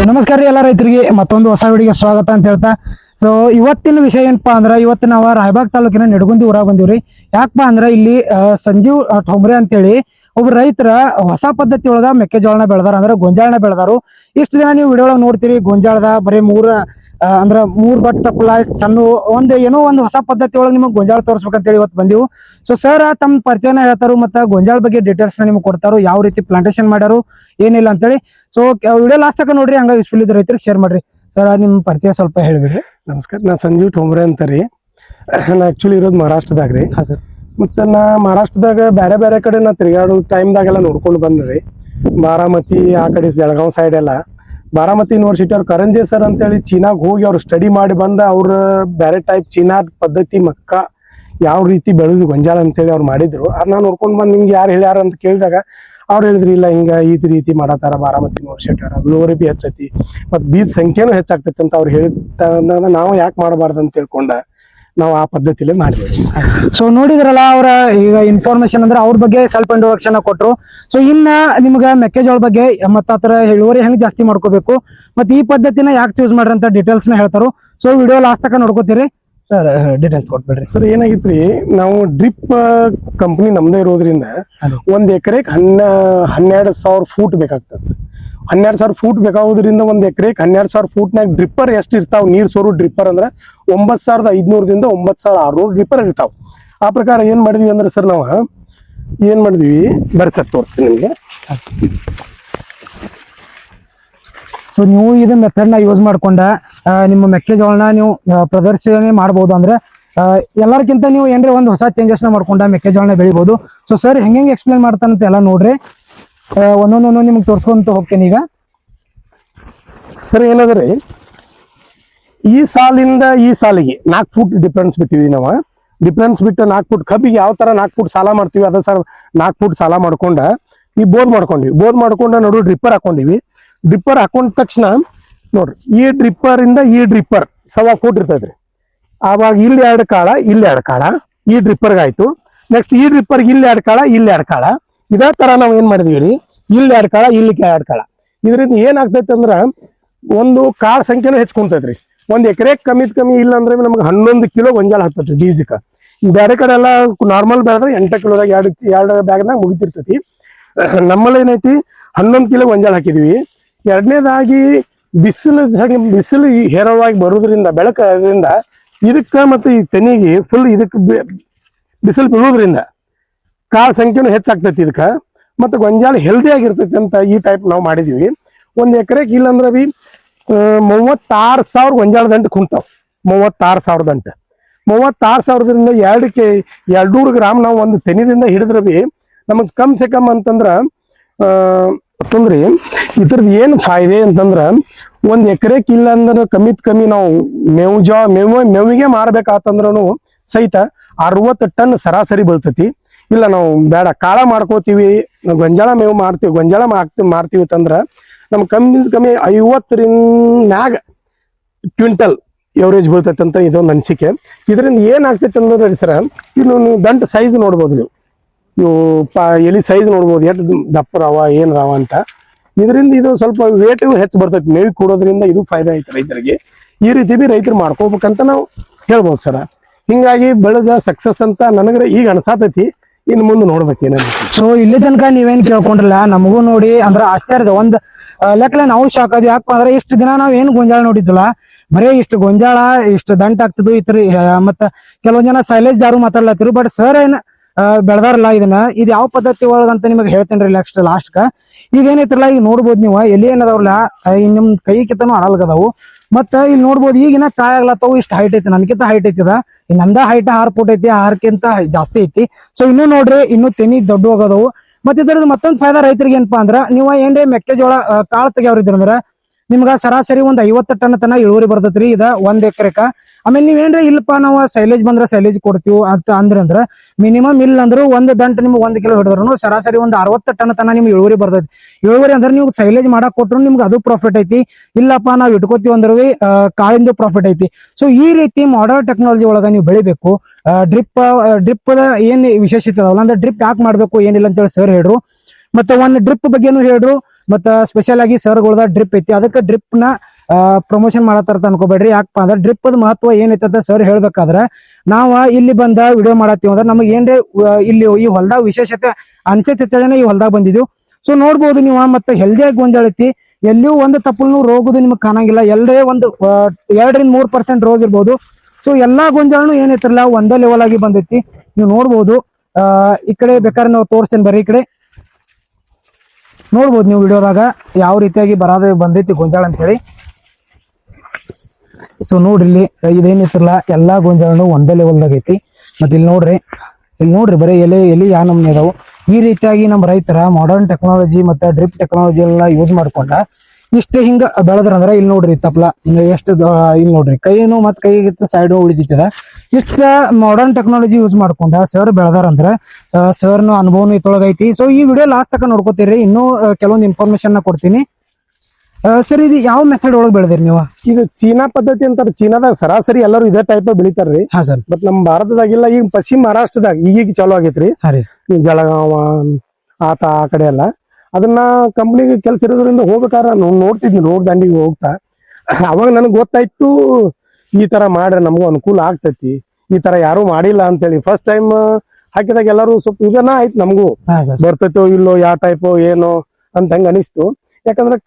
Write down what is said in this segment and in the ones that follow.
ನಮಸ್ಕಾರ ರೀ ಎಲ್ಲ ರೈತರಿಗೆ ಮತ್ತೊಂದು ಹೊಸ ವಿಡಿಯೋಗೆ ಸ್ವಾಗತ ಅಂತ ಹೇಳ್ತಾ ಸೊ ಇವತ್ತಿನ ವಿಷಯ ಏನಪ್ಪಾ ಅಂದ್ರ ಇವತ್ತು ನಾವು ರಾಯಬಾಗ್ ತಾಲೂಕಿನ ನಿಡಗುಂದಿ ಊರಾಗ ಬಂದಿವ್ರಿ. ಯಾಕಪ್ಪ ಅಂದ್ರ ಇಲ್ಲಿ ಸಂಜೀವ್ ಠೊಂಬ್ರೆ ಅಂತೇಳಿ ಒಬ್ಬ ರೈತರ ಹೊಸ ಪದ್ಧತಿ ಒಳಗ ಮೆಕ್ಕೆಜೋಳನ ಬೆಳೆದಾರ, ಅಂದ್ರೆ ಗೊಂಜಾಳನ ಬೆಳೆದಾರು. ಇಷ್ಟು ದಿನ ನೀವು ವಿಡಿಯೋ ಒಳಗೆ ನೋಡ್ತೀರಿ ಗೊಂಜಾಳದ ಬರೀ ಮೂರ್ ಬಟ್ ತಪ್ಪಲ ಸಣ್ಣ ಏನೋ ಒಂದು ಹೊಸ ಪದ್ಧತಿ ಒಳಗೆ ನಿಮಗೆ ಗೊಂಜಾಳ ತೋರಿಸ್ಬೇಕಂತೇಳಿ ಇವತ್ತು ಬಂದಿವು. ಸೊ ಸರ್ ತಮ್ಮ ಪರಿಚಯನ ಹೇಳ್ತಾರು ಮತ್ತೆ ಗೊಂಜಾಳ ಬಗ್ಗೆ ಡೀಟೇಲ್ಸ್ ನ ನಿಮ್ಗೆ ಕೊಡ್ತಾರು, ಯಾವ ರೀತಿ ಪ್ಲಾಂಟೇಶನ್ ಮಾಡ್ಯಾರು ಏನಿಲ್ಲ ಅಂತೇಳಿ. ಸೊ ವಿಡಿಯೋ ಲಾಸ್ಟ್ ತನಕ ನೋಡ್ರಿ, ಹಂಗ ಯೂಸ್ಫುಲ್ ಇದ್ರೆ ರೈತರಿಗೆ ಶೇರ್ ಮಾಡ್ರಿ. ಸರ್ ನಿಮ್ ಪರಿಚಯ ಸ್ವಲ್ಪ ಹೇಳ್ಬಿಡ್ರಿ. ನಮಸ್ಕಾರ, ನಾ ಸಂಜೀವ್ ಠೊಂಬ್ರೆ ಅಂತಾರಿ. ನಾ ಆಕ್ಚುಲಿ ಇರೋದು ಮಹಾರಾಷ್ಟ್ರದಾಗ ರೀ. ಹಾ ಸರ್. ಮತ್ತೆ ನಾ ಮಹಾರಾಷ್ಟ್ರದಾಗ ಬೇರೆ ಬೇರೆ ಕಡೆ ನಾ ತಿರುಗಾಡೋ ಟೈಮ್ದಾಗೆಲ್ಲ ನೋಡ್ಕೊಂಡು ಬಂದ್ರಿ. ಬಾರಾಮತಿ ಆ ಕಡೆ ಜಳಗಾವ್ ಸೈಡ್ ಎಲ್ಲ ಬಾರಾಮತಿ ಯೂನಿವರ್ಸಿಟಿ ಅವ್ರು ಕರಂಜೆ ಸರ್ ಅಂತೇಳಿ ಚೀನಾಗ್ ಹೋಗಿ ಅವ್ರು ಸ್ಟಡಿ ಮಾಡಿ ಬಂದ ಅವ್ರ ಬೇರೆ ಟೈಪ್ ಚೀನಾ ಪದ್ಧತಿ ಮಕ್ಕ ಯಾವ ರೀತಿ ಬೆಳೆದು ಗೊಂಜಾಳ ಅಂತೇಳಿ ಅವ್ರು ಮಾಡಿದ್ರು. ಅದನ್ನ ನೋಡ್ಕೊಂಡು ಬಂದು ನಿಮ್ಗೆ ಯಾರು ಹೇಳ್ಯಾರ ಅಂತ ಕೇಳಿದಾಗ ಅವ್ರು ಹೇಳಿದ್ರಿ ಇಲ್ಲ ಹಿಂಗ ಈ ರೀತಿ ಮಾಡತಾರ ಬಾರಾಮತಿ ಯೂನಿವರ್ಸಿಟಿ ಅವ್ರ ಇಳುವರಿ ಬಿ ಹೆಚ್ಚೈತಿ ಮತ್ ಬೀಜ ಸಂಖ್ಯೆನೂ ಹೆಚ್ಚಾಗ್ತೈತಿ ಅಂತ ಅವ್ರು ಹೇಳಿದ ನಾವು ಯಾಕೆ ಮಾಡಬಾರ್ದು ಅಂತ ತಿಳ್ಕೊಂಡ ನಾವು ಆ ಪದ್ಧತಿಲೇ ಮಾಡಿದ್ವಿ. ಸೊ ನೋಡಿದ್ರಲ್ಲ ಅವ್ರ ಈಗ ಇನ್ಫಾರ್ಮೇಶನ್ ಅಂದ್ರೆ ಅವ್ರ ಬಗ್ಗೆ ಸ್ವಲ್ಪ ಇಂಟ್ರೊಡಕ್ಷನ್ ಕೊಟ್ರು. ಸೊ ಇನ್ನ ನಿಮ್ಗ ಮೆಕ್ಕೆಜೋಳ ಬಗ್ಗೆ ಮತ್ತ ಆತರ ಇಳುವರಿ ಹೆಂಗ್ ಜಾಸ್ತಿ ಮಾಡ್ಕೋಬೇಕು ಮತ್ತೆ ಈ ಪದ್ಧತಿನ ಯಾಕೆ ಚೂಸ್ ಮಾಡ್ರಿ ಅಂತ ಡೀಟೇಲ್ಸ್ ನ ಹೇಳ್ತಾರು. ಸೊ ವಿಡಿಯೋ ಲಾಸ್ಟ್ ತನಕ ನೋಡ್ಕೋತೀರಿ. ಸರ್ ಡೀಟೇಲ್ಸ್ ಕೊಟ್ಬಿಡ್ರಿ. ಸರ್ ಏನಾಗಿತ್ರಿ, ನಾವು ಡ್ರಿಪ್ ಕಂಪ್ನಿ ನಮ್ದೇ ಇರೋದ್ರಿಂದ ಒಂದ್ ಎಕರೆಗೆ 12,000 ಫೂಟ್ ಬೇಕಾಗ್ತದೆ. 12,000 ಫೂಟ್ ಬೇಕಾಗೋದ್ರಿಂದ ಒಂದ್ ಎಕರೆಗೆ 12,000 ಫೂಟ್ನಾಗ ಡ್ರಿಪ್ಪರ್ ಎಷ್ಟು ಇರ್ತಾವ, ನೀರ್ ಸೋರು ಡ್ರಿಪ್ಪರ್ ಅಂದ್ರೆ 9,500 ದಿಂದ 9,600 ಡ್ರಿಪ್ಪರ್ ಇರ್ತಾವ. ಆ ಪ್ರಕಾರ ಏನ್ ಮಾಡಿದ್ವಿ ಅಂದ್ರೆ ಸರ್ ನಾವು ಏನ್ ಮಾಡಿದ್ವಿ ಬರ್ಸತ್ ತೋರಿಸ್ತೀನಿ ನಿಮ್ಗೆ. ಸೊ ನೀವು ಇದನ್ನ ಮೆಥಡ್ ನ ಯೂಸ್ ಮಾಡ್ಕೊಂಡ ನಿಮ್ಮ ಮೆಕ್ಕೆಜೋಳನ ನೀವು ಪ್ರದರ್ಶನ ಮಾಡಬಹುದು. ಅಂದ್ರೆ ಎಲ್ಲರಿಗಿಂತ ನೀವು ಏನ್ರಿ ಒಂದು ಹೊಸ ಚೇಂಜಸ್ ನ ಮಾಡ್ಕೊಂಡ ಮೆಕ್ಕೆಜೋಳನ ಬೆಳಿಬಹುದು. ಸೊ ಸರ್ ಹೆಂಗೆ ಎಕ್ಸ್ಪ್ಲೇನ್ ಮಾಡ್ತಾನಂತ ಎಲ್ಲ ನೋಡ್ರಿ, ಒಂದೊಂದು ನಿಮ್ಗೆ ತೋರ್ಸ್ಕೊಂತ ಹೋಗ್ತೇನೆ. ಈಗ ಸರ್ ಏನದ್ರಿ, ಈ ಸಾಲಿಂದ ಈ ಸಾಲಿಗೆ 4 ಫೂಟ್ ಡಿಫ್ರೆನ್ಸ್ ಬಿಟ್ಟಿವಿ ನಾವು. ಡಿಫ್ರೆನ್ಸ್ ಬಿಟ್ಟು 4 ಫೂಟ್ ಕಬ್ಬಿಗೆ ಯಾವ ತರ 4 ಫೂಟ್ ಸಾಲ ಮಾಡ್ತೀವಿ ಅದ ಸರ್ 4 ಫೂಟ್ ಸಾಲ ಮಾಡ್ಕೊಂಡ ಈ ಬೋದ್ ಮಾಡ್ಕೊಂಡ ನೋಡು ಡ್ರಿಪ್ಪರ್ ಹಾಕೊಂಡಿವಿ. ಡ್ರಿಪ್ಪರ್ ಹಾಕೊಂಡ ತಕ್ಷಣ ನೋಡ್ರಿ ಈ ಡ್ರಿಪ್ಪರ್ ಇಂದ ಈ ಡ್ರಿಪ್ಪರ್ 1.25 ಫೂಟ್ ಇರ್ತೈತ್ರಿ. ಆವಾಗ ಇಲ್ಲಿ 2 ಕಾಳ ಇಲ್ಲಿ 2 ಕಾಳ ಈ ಡ್ರಿಪ್ಪರ್ಗೆ ಆಯ್ತು. ನೆಕ್ಸ್ಟ್ ಈ ಡ್ರಿಪ್ಪರ್ಗೆ ಇಲ್ಲಿ 2 ಕಾಳ ಇಲ್ಲಿ 2 ಕಾಳ. ಇದೇ ತರ ನಾವ್ ಏನ್ ಮಾಡಿದೀವಿ ರೀ, ಇಲ್ಲಿ 2 ಕಾಳ ಇಲ್ಲಿ 2 ಕಾಳ. ಇದರಿಂದ ಏನಾಗ್ತೈತಿ ಅಂದ್ರ ಒಂದು ಕಾಳ ಸಂಖ್ಯೆನೂ ಹೆಚ್ಚುಕೊಂತೈತ್ರಿ. ಒಂದ್ ಎಕರೆ ಕಮ್ಮಿ ಇಲ್ಲ ಅಂದ್ರೆ ನಮ್ಗೆ 11 ಕಿಲೋ ಗೊಂಜಾಳ ಹತ್ತೈತ್ರಿ ಬೀಜಕ್ಕ. ಬೇರೆ ಕಡೆ ಎಲ್ಲ ನಾರ್ಮಲ್ ಬೆಳೆದ್ರೆ 8 ಕಿಲೋದಾಗ 2 ಬ್ಯಾಗ್ನಾಗ ಮುಗಿತಿರ್ತೈತಿ. ನಮ್ಮಲ್ಲಿ ಏನೈತಿ 11 ಕಿಲೋ ಗೊಂಜಾಳ ಹಾಕಿದ್ವಿ. ಎರಡನೇದಾಗಿ ಬಿಸಿಲು ಹೇರಳವಾಗಿ ಬರೋದ್ರಿಂದ ಬೆಳಕದಿಂದ ಇದಕ್ಕ ಮತ್ತೆ ಈ ತೆನಿಗೆ ಫುಲ್ ಇದಕ್ಕೆ ಬಿಸಿಲು ಬೀಳೋದ್ರಿಂದ ಕಾಳ ಸಂಖ್ಯೆನೂ ಹೆಚ್ಚಾಗ್ತೈತಿ ಇದಕ್ಕ. ಮತ್ತೆ ಗೊಂಜಾಳ ಹೆಲ್ದಿ ಆಗಿರ್ತೈತಿ ಅಂತ ಈ ಟೈಪ್ ನಾವು ಮಾಡಿದೀವಿ. ಒಂದ್ ಎಕರೆಗೆ ಇಲ್ಲಂದ್ರ ಬಿ 36,000 ಗೊಂಜಾಳ ದಂಟು ಕುಂತಾವ್. 36,000 ದಂಟು. 36,000ದಿಂದ 200 ಗ್ರಾಮ್ ನಾವು ಒಂದು ತೆನಿದಿಂದ ಹಿಡಿದ್ರ ಬಿ ನಮಗ್ ಕಮ್ ಸೆ ಕಮ್ ಅಂತಂದ್ರ ತೊಂದ್ರಿ ಇದ್ರದ್ದು ಏನ್ ಫಾಯ್ದೆ ಅಂತಂದ್ರ ಒಂದ್ ಎಕರೆಕ್ ಇಲ್ಲ ಅಂದ್ರೆ ಕಮ್ಮಿ ನಾವು ಮೇವಿಗೆ ಮಾರ್ಬೇಕಾತಂದ್ರೂ ಸಹಿತ 60 ಟನ್ ಸರಾಸರಿ ಬೀಳ್ತತಿ. ಇಲ್ಲ ನಾವು ಬೇಡ ಕಾಳ ಮಾಡ್ಕೋತೀವಿ, ಗೊಂಜಾಳ ಮೇವು ಮಾಡ್ತೀವಿ, ಗೊಂಜಾಳ ಮಾರ್ತೀವಿ ಅಂತಂದ್ರ ನಮ್ಗೆ ಕಮ್ಮಿ 50 ಕ್ವಿಂಟಲ್ ಎವರೇಜ್ ಬೀಳ್ತೈತೆ ಅಂತ ಇದೊಂದು ಅನಿಸಿಕೆ. ಇದರಿಂದ ಏನಾಗ್ತೈತೆ ಅಂದ್ರೆ ಸರ ಇನ್ನು ನೀವು ದಂಟು ಸೈಜ್ ನೋಡ್ಬೋದು, ನೀವು ಎಲಿ ಸೈಜ್ ನೋಡ್ಬೋದು ಎಷ್ಟು ದಪ್ಪದಾವ ಏನದಾವ ಅಂತ. ಇದರಿಂದ ಇದು ಸ್ವಲ್ಪ ವೇಟ್ ಹೆಚ್ಚು ಬರ್ತೈತಿ. ಮೇವಿ ಕೊಡೋದ್ರಿಂದ ಇದು ಫಾಯ್ದೆ ಐತೆ ರೈತರಿಗೆ. ಈ ರೀತಿ ಬಿ ರೈತರು ಮಾಡ್ಕೋಬೇಕಂತ ನಾವು ಹೇಳ್ಬೋದು ಸರ. ಹಿಂಗಾಗಿ ಬೆಳೆದ ಸಕ್ಸಸ್ ಅಂತ ನನಗ್ರೆ ಈಗ ಅನ್ಸಾತೈತಿ. ಇನ್ನು ಮುಂದೆ ನೋಡ್ಬೇಕೇನ. ಸೊ ಇಲ್ಲಿ ತನಕ ನೀವೇನ್ ಕೇಳ್ಕೊಂಡ್ರಲ್ಲ, ನಮಗೂ ನೋಡಿ ಅಂದ್ರ ಆಶ್ಚರ್ಯದ ಒಂದ್ ಲೆಕ್ಕಲೆ ನಾವು ಶಾಕ್ ಆದ್ವಿ. ಯಾಕಪ್ಪ ಅಂದ್ರೆ ಇಷ್ಟು ದಿನ ನಾವ್ ಏನ್ ಗೊಂಜಾಳ ನೋಡಿದ್ದಿಲ್ಲ, ಬರೀ ಇಷ್ಟು ಗೊಂಜಾಳ ಇಷ್ಟು ದಂಟ ಆಗ್ತದ ಇತರ. ಮತ್ತ ಕೆಲವೊಂದ್ ಜನ ಸೈಲೇಜ್ ದಾರು ಮಾತಾಡ್ಲತ್ತಿರು. ಬಟ್ ಸರ್ ಏನ್ ಬೆಳೆದಾರಲ್ಲ ಇದನ್ನ ಇದು ಯಾವ ಪದ್ಧತಿ ಒಳಗಂತ ನಿಮಗೆ ಹೇಳ್ತೇನ್ರಿ ಲಾಸ್ಟ್ ಇದೇನೈತ್ರಲ್ಲ ಈಗ ನೋಡ್ಬೋದು ನೀವು ಎಲ್ಲಿ ಏನದಾವ್ರಲ್ಲ ನಿಮ್ ಕೈ ಕಿತ್ತನು ಅಡಲ್ಗದಾವು. ಮತ್ತ ಇಲ್ಲಿ ನೋಡ್ಬೋದು ಈಗಿನ ಕಾಯಿ ಆಗ್ಲತ್ತವು. ಇಷ್ಟು ಹೈಟ್ ಐತಿ, ನನ್ಕಿಂತ ಹೈಟ್ ಐತಿದ. ನಂದ ಹೈಟ್ 6 ಫೂಟ್ ಐತಿ, 6ಕ್ಕಿಂತ ಜಾಸ್ತಿ ಐತಿ. ಸೊ ಇನ್ನೂ ನೋಡ್ರಿ ಇನ್ನೂ ತೆನಿ ದೊಡ್ಡ ಹೋಗೋದವು. ಮತ್ತೆ ಇದ್ರದ್ದು ಮತ್ತೊಂದು ಫಾಯ್ದಾ ರೈತರಿಗೆ ಏನಪ್ಪಾ ಅಂದ್ರ ನೀವು ಏನ್ರಿ ಮೆಕ್ಕೆಜೋಳ ಕಾಳು ತೆಗಿಯೋರಿದ್ರಂದ್ರ ನಿಮ್ಗ ಸರಾಸರಿ ಒಂದ್ 50 ಟನ್ ತನ ಇಳುವರಿ ಬರ್ತೈತ್ರಿ ಇದ 1 ಎಕರೆಕ. ಆಮೇಲೆ ನೀವೇನ್ರ ಇಲ್ಲಪ್ಪ ನಾವು ಸೈಲೇಜ್ ಬಂದ್ರ ಸೈಲೇಜ್ ಕೊಡ್ತೀವಿ ಅಂತ ಅಂದ್ರ ಮಿನಿಮಮ್ ಇಲ್ಲ ಅಂದ್ರು ಒಂದ್ ದಂಟ ನಿಮ್ಗೆ 1 ಕಿಲೋ ಹಿಡಿದ್ರು ಸರಾಸರಿ ಒಂದ್ 60 ಟನ್ ತನ ನಿಮ್ಗೆ ಇಳುವರಿ ಬರ್ತೈತಿ. ಇಳುವರಿ ಅಂದ್ರೆ ನೀವು ಸೈಲೇಜ್ ಮಾಡಕ್ ಕೊಟ್ರು ನಿಮ್ಗೆ ಅದು ಪ್ರಾಫಿಟ್ ಐತಿ. ಇಲ್ಲಪ್ಪ ನಾವ್ ಇಟ್ಕೋತೀವಿ ಅಂದ್ರೂ ಕಾಳಿಂದು ಪ್ರಾಫಿಟ್ ಐತಿ. ಸೊ ಈ ರೀತಿ ಮಾಡರ್ನ್ ಟೆಕ್ನಾಲಜಿ ಒಳಗ ನೀವು ಬೆಳಿಬೇಕು. ಡ್ರಿಪ್ ಏನ್ ವಿಶೇಷತೆ ಅದಾವಲ್ಲ ಅಂದ್ರೆ ಡ್ರಿಪ್ ಯಾಕೆ ಮಾಡ್ಬೇಕು ಏನಿಲ್ಲ ಅಂತ ಹೇಳಿ ಸರ್ ಹೇಳ್ರು. ಮತ್ತೆ ಒಂದ್ ಡ್ರಿಪ್ ಬಗ್ಗೆನು ಹೇಳ್ರು. ಮತ್ತ ಸ್ಪೆಷಲ್ ಆಗಿ ಸರ್ಗಳದ ಡ್ರಿಪ್ ಐತಿ, ಅದಕ್ಕೆ ಡ್ರಿಪ್ ನ ಪ್ರಮೋಷನ್ ಮಾಡತ್ತಾರ ಅನ್ಕೋಬೇಡ್ರಿ. ಯಾಕಪ್ಪ ಅಂದ್ರೆ ಡ್ರಿಪ್ ಅದ ಮಹತ್ವ ಏನೈತೆ ಅಂತ ಸರ್ ಹೇಳ್ಬೇಕಾದ್ರೆ ನಾವ ಇಲ್ಲಿ ಬಂದ ವಿಡಿಯೋ ಮಾಡತ್ತೀವಿ ಅಂದ್ರೆ ನಮಗೆ ಏನ್ರಿ ಇಲ್ಲಿ ಈ ಹೊಲದಾಗ ವಿಶೇಷತೆ ಅನ್ಸೈತೆ ಈ ಹೊಲದಾಗ ಬಂದಿದ್ವು. ಸೊ ನೋಡ್ಬೋದು ನೀವು. ಮತ್ತೆ ಹೆಲ್ದಿಯಾಗಿ ಗೊಂಜಾಳ ಐತಿ, ಎಲ್ಲಿಯೂ ಒಂದು ತಪ್ಪಲು ರೋಗದು ನಿಮ್ಗೆ ಕಾಣಂಗಿಲ್ಲ. ಎಲ್ಲೇ ಒಂದು 2-3% ರೋಗ ಇರ್ಬೋದು. ಸೊ ಎಲ್ಲಾ ಗೊಂಜಾಳನು ಏನೈತಿರಲ್ಲ ಒಂದೇ ಲೆವೆಲ್ ಆಗಿ ಬಂದೈತಿ, ನೀವು ನೋಡ್ಬೋದು. ಈ ಕಡೆ ಬೇಕಾದ್ರೆ ನಾವು ತೋರಿಸ್ತೇನೆ ಬರ್ರಿ. ಈ ಕಡೆ ನೋಡ್ಬೋದು ನೀವು ವಿಡಿಯೋದಾಗ ಯಾವ ರೀತಿಯಾಗಿ ಬಂದೈತಿ ಗೊಂಜಾಳ ಅಂತ ಹೇಳಿ. ಸೊ ನೋಡ್ರಿ ಇಲ್ಲಿ ಇದೇನಿತ್ತಿರಲ್ಲ ಎಲ್ಲಾ ಗೊಂಜಾಳನು ಒಂದೇ ಲೆವೆಲ್ದಾಗ ಐತಿ. ಮತ್ತೆ ಇಲ್ಲಿ ನೋಡ್ರಿ ಬರೀ ಎಲೆ ಯಾ ನಮ್ನಿ ಅದಾವು. ಈ ರೀತಿಯಾಗಿ ನಮ್ಮ ರೈತರ ಮಾಡರ್ನ್ ಟೆಕ್ನಾಲಜಿ ಮತ್ತೆ ಡ್ರಿಪ್ ಟೆಕ್ನಾಲಜಿ ಎಲ್ಲ ಯೂಸ್ ಮಾಡ್ಕೊಂಡ ಇಷ್ಟ ಹಿಂಗ ಬೆಳೆದ್ರಂದ್ರ ಇಲ್ಲಿ ನೋಡ್ರಿ ತಪ್ಲ ಎಷ್ಟು ಇಲ್ಲಿ ನೋಡ್ರಿ ಕೈನು ಮತ್ ಕೈಗೆ ಸೈಡ್ ಉಳಿದಿತ್ತದ. ಇಷ್ಟ ಮಾಡರ್ನ್ ಟೆಕ್ನಾಲಜಿ ಯೂಸ್ ಮಾಡ್ಕೊಂಡ ಸರ್ ಬೆಳೆದಾರಂದ್ರ ಸರ್ನ ಅನುಭವನು ಇತ್ತೊಳಗೈತಿ. ಸೊ ಈ ವಿಡಿಯೋ ಲಾಸ್ಟ್ ತನಕ ನೋಡ್ಕೋತೀರಿ. ಇನ್ನೂ ಕೆಲವೊಂದು ಇನ್ಫಾರ್ಮೇಶನ್ ಕೊಡ್ತೀನಿ. ಸರ್ ಇದು ಯಾವ ಮೆಥಡ್ ಒಳಗೆ ಬೆಳೆದಿರಿ ನೀವು? ಈಗ ಚೀನಾ ಪದ್ಧತಿ ಅಂತಾರೆ. ಚೀನಾದಾಗ ಸರಾಸರಿ ಎಲ್ಲರೂ ಇದೇ ಟೈಪ್ ಬೆಳಿತಾರ್ರಿ. ಹಾ ಸರ್. ಬಟ್ ನಮ್ ಭಾರತದಾಗಿಲ್ಲ. ಈಗ ಪಶ್ಚಿಮ ಮಹಾರಾಷ್ಟ್ರದಾಗ ಈಗೀಗ ಚಾಲೂ ಆಗೈತ್ರಿ. ಈ ಜಳಗಾವ ಆ ಕಡೆ ಎಲ್ಲ ಅದನ್ನ ಕಂಪ್ನಿಗೆ ಕೆಲಸ ಇರೋದ್ರಿಂದ ಹೋಗ್ಬೇಕಾದ್ರೆ ನೋಡ್ತಿದ್ನಿ ರೋಡ್ ದಂಡಿಗೆ ಹೋಗ್ತಾ. ಅವಾಗ ನನಗೆ ಗೊತ್ತಾಯ್ತು ಈ ತರ ಮಾಡ್ರೆ ನಮಗೂ ಅನುಕೂಲ ಆಗ್ತೈತಿ, ಈ ತರ ಯಾರು ಮಾಡಿಲ್ಲ ಅಂತೇಳಿ. ಫಸ್ಟ್ ಟೈಮ್ ಹಾಕಿದಾಗ ಎಲ್ಲರೂ ಸ್ವಲ್ಪ ಇದನ್ನ ಆಯ್ತು ನಮಗೂ ಬರ್ತೈತೋ ಇಲ್ಲೋ ಯಾವ ಟೈಪೋ ಏನೋ ಅಂತ ಹಂಗ ಅನಿಸ್ತು. ಯಾಕಂದ್ರೆ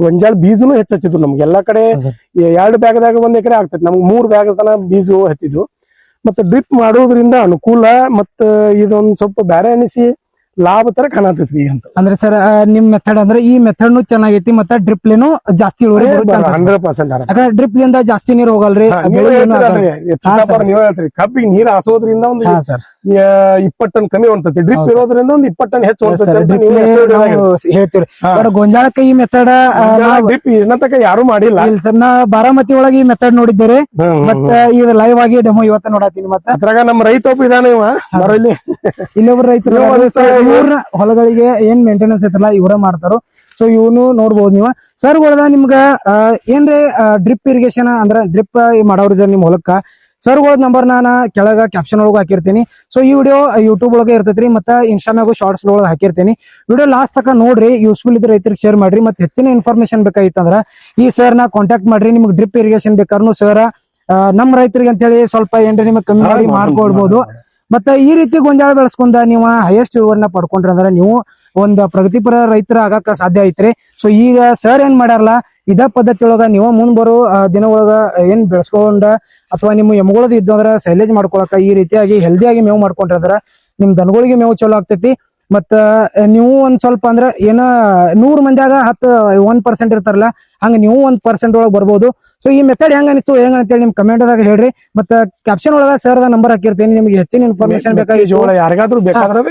ಗೊಂಜಾಳ ಬೀಜನು ಹೆಚ್ಚಿದ್ರು ನಮ್ಗೆ ಎಲ್ಲಾ ಕಡೆ 2 ಬ್ಯಾಗ್ದಾಗ 1 ಎಕರೆ ಆಗ್ತೈತಿ. ನಮ್ಗೆ 3 ಬ್ಯಾಗ್ ತನ ಬೀಜ ಹತ್ತಿದ್ವು. ಮತ್ತೆ ಡ್ರಿಪ್ ಮಾಡೋದ್ರಿಂದ ಅನುಕೂಲ ಮತ್ತ ಇದೊಂದ್ ಸ್ವಲ್ಪ ಬ್ಯಾರೆ ಅನಿಸಿ ಲಾಭ ತರ ಕಾಣತೈತ್ರಿ ಅಂತ. ಅಂದ್ರೆ ಸರ್ ನಿಮ್ ಮೆಥಡ್ ಅಂದ್ರೆ ಈ ಮೆಥಡ್ ಚೆನ್ನಾಗೈತಿ. ಮತ್ತೆ ಡ್ರಿಪ್ ಲೇನು ಜಾಸ್ತಿ ಇಳುವರಿ 100%. ಡ್ರಿಪ್ ಲಿಂದ ಜಾಸ್ತಿ ನೀರ್ ಹೋಗಲ್ರಿ. ನೀವ್ ಹೇಳ್ತೀರಿ ಕಬ್ಬಿಗೆ ನೀರ್ ಹಾಸೋದ್ರಿಂದ ಒಂದು 20 ಟನ್ ಕಮ್ಮಿ ಹೊಂಟತಿ. ಡ್ರಿಪ್ ಇರೋದ್ರಿಂದ ಒಂದು 20 ಟನ್ ಹೆಚ್ಚು ಹೇಳ್ತೀವಿ. ಗೊಂಜಾಳಕ್ಕೆ ಈ ಮೆಥಡ್ ಡ್ರಿಪ್ ಇನ್ನತಕ ಯಾರು ಮಾಡಿಲ್ಲ ಸರ್. ನಾ ಬಾರಾಮತಿ ಒಳಗೆ ಈ ಮೆಥಡ್ ನೋಡಿದ್ದೇನೆ. ಮತ್ತೆ ಇದು ಲೈವ್ ಆಗಿ ಡೆಮೋ ಇವತ್ತ ನೋಡತ್ತೀನಿ. ಮತ್ತೆ ಅದ್ರಾಗ ನಮ್ಮ ರೈತ ಒಬ್ಬ ಇದಾನೆ ಇಲ್ಲೊಬ್ರು ರೈತರು ಹೊಲಗಳಿಗೆ ಏನ್ ಮೇಂಟೆನೆನ್ಸ್ ಐತಲ್ಲ ಇವರ ಮಾಡ್ತಾರೋ. ಸೊ ಇವನು ನೋಡ್ಬೋದು ನೀವು. ಸರ್ಗಳದ ನಿಮ್ಗ ಏನ್ರಿ ಡ್ರಿಪ್ ಇರಿಗೇಷನ್ ಅಂದ್ರ ಡ್ರಿಪ್ ಮಾಡೋರ್ ನಿಮ್ ಹೊಲಕ್ಕ ಸರ್ಗಳ ನಂಬರ್ ನಾನು ಕೆಳಗ ಕ್ಯಾಪ್ಷನ್ ಒಳಗೆ ಹಾಕಿರ್ತೀನಿ. ಸೊ ಈ ವಿಡಿಯೋ ಯೂಟ್ಯೂಬ್ ಒಳಗೆ ಇರ್ತೈತ್ರಿ. ಮತ್ತೆ ಇನ್ಸ್ಟಾಗ್ರಾಮ್ ಶಾರ್ಟ್ಸ್ ಒಳಗೆ ಹಾಕಿರ್ತೀನಿ. ವಿಡಿಯೋ ಲಾಸ್ಟ್ ತನಕ ನೋಡ್ರಿ. ಯೂಸ್ಫುಲ್ ಇದ್ರೆ ರೈತರಿಗೆ ಶೇರ್ ಮಾಡ್ರಿ. ಮತ್ತೆ ಹೆಚ್ಚಿನ ಇನ್ಫಾರ್ಮೇಶನ್ ಬೇಕಾಗಿತ್ತಂದ್ರ ಈ ಸರ್ ನ ಕಾಂಟ್ಯಾಕ್ಟ್ ಮಾಡ್ರಿ. ನಿಮ್ಗೆ ಡ್ರಿಪ್ ಇರಿಗೇಷನ್ ಬೇಕಾದ್ರೂ ಸರ್ ನಮ್ ರೈತರಿಗೆ ಅಂತ ಹೇಳಿ ಸ್ವಲ್ಪ ಏನ್ರಿ ನಿಮ್ಗೆ ಕಮ್ಮಿ ಮಾಡಿ ಮಾಡ್ಕೊಳ್ಬಹುದು. ಮತ್ತೆ ಈ ರೀತಿ ಗೊಂಜಾಳ ಬೆಳೆಸ್ಕೊಂಡ ನೀವು ಹೈಯೆಸ್ಟ್ ಇಳುವರಿನ ಪಡ್ಕೊಂಡ್ರಿ ಅಂದ್ರೆ ನೀವು ಒಂದ್ ಪ್ರಗತಿಪರ ರೈತರ ಆಗಕ್ಕ ಸಾಧ್ಯ ಐತ್ರಿ. ಸೊ ಈಗ ಸರ್ ಏನ್ ಮಾಡ್ಯಾರಲ್ಲ ಇದ ಪದ್ಧತಿ ಒಳಗ ನೀವು ಮುಂದ್ ಬರೋ ದಿನ ಒಳಗ ಏನ್ ಬೆಳೆಸ್ಕೊಂಡ ಅಥವಾ ನಿಮ್ಮ ಎಮ್ಗಳದ್ ಇದ್ದು ಅಂದ್ರ ಸೈಲೇಜ್ ಮಾಡ್ಕೊಳಕ ಈ ರೀತಿಯಾಗಿ ಹೆಲ್ದಿಯಾಗಿ ಮೇವು ಮಾಡ್ಕೊಂಡ್ರ ಅಂದ್ರ ನಿಮ್ ದನಗಳಿಗೆ ಮೇವು ಚಲೋ ಆಗ್ತೈತಿ. ಮತ್ತ ನೀವು ಒಂದ್ ಸ್ವಲ್ಪ ಅಂದ್ರ ಏನ 100 ಮಂದಿಯಾಗ 1% ಇರ್ತಾರಲ್ಲ ಹಂಗ ನೀವು 1% ಒಳಗೆ ಬರ್ಬೋದು. ಸೊ ಈ ಮೆಥಡ್ ಹೆಂಗ ಅನಿಸ್ತು ಅಂತೇಳಿ ನಿಮ್ ಕಮೆಂಟ್ ದಾಗ ಹೇಳ್ರಿ. ಮತ್ತೆ ಕ್ಯಾಪ್ಷನ್ ಒಳಗ ಸರ್ ನಂಬರ್ ಹಾಕಿರ್ತೀನಿ. ನಿಮ್ಗೆ ಹೆಚ್ಚಿನ ಇನ್ಫಾರ್ಮೇಶನ್ ಬೇಕಾಗಿತ್ತು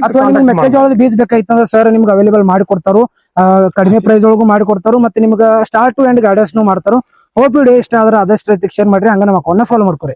ಅಥವಾ ನಿಮ್ಗೆ ಮೆಕ್ಕೆಜೋಳದ ಬೀಜ ಬೇಕಾಗಿತ್ತಂದ್ರೆ ಸರ್ ನಿಮ್ಗೆ ಅವೈಲೇಬಲ್ ಮಾಡಿಕೊಡ್ತಾರು. ಕಡಿಮೆ ಪ್ರೈಸ್ ಒಳಗೂ ಮಾಡಿಕೊಡ್ತಾರು. ಮತ್ತೆ ನಿಮ್ಗೆ ಸ್ಟಾರ್ಟ್ ಟು ಎಂಡ್ ಗೈಡೆನ್ಸ್ ಮಾಡ್ತಾರು. ಹೋಪ್ ವಿಡಿಯೋ ಇಷ್ಟ ಆದ್ರೆ ಆದಷ್ಟು ರೈತರಿಗೆ ಶೇರ್ ಮಾಡ್ರಿ. ಹಂಗ ನಮ್ಮ ಅಕೌಂಟ್ ಫಾಲೋ ಮಾಡ್ಕೊರಿ.